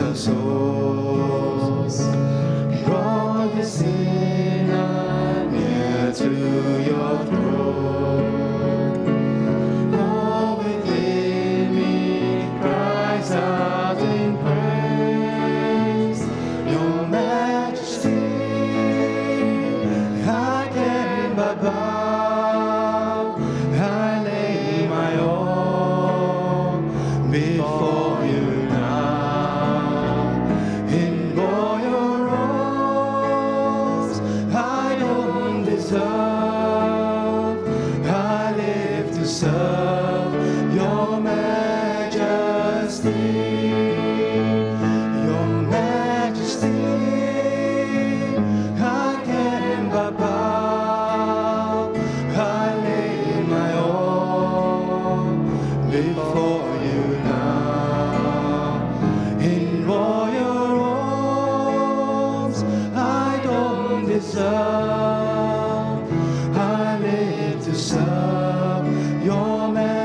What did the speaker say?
some souls. Brought the sinner near to your throne. All within me cries out in praise. Your majesty, I can but bow. I lay my all before you now. In royal robes I don't deserve. I live to serve your majesty. Your majesty, I can but bow. I lay my all before you now. In royal robes I don't deserve. I live to serve your majesty.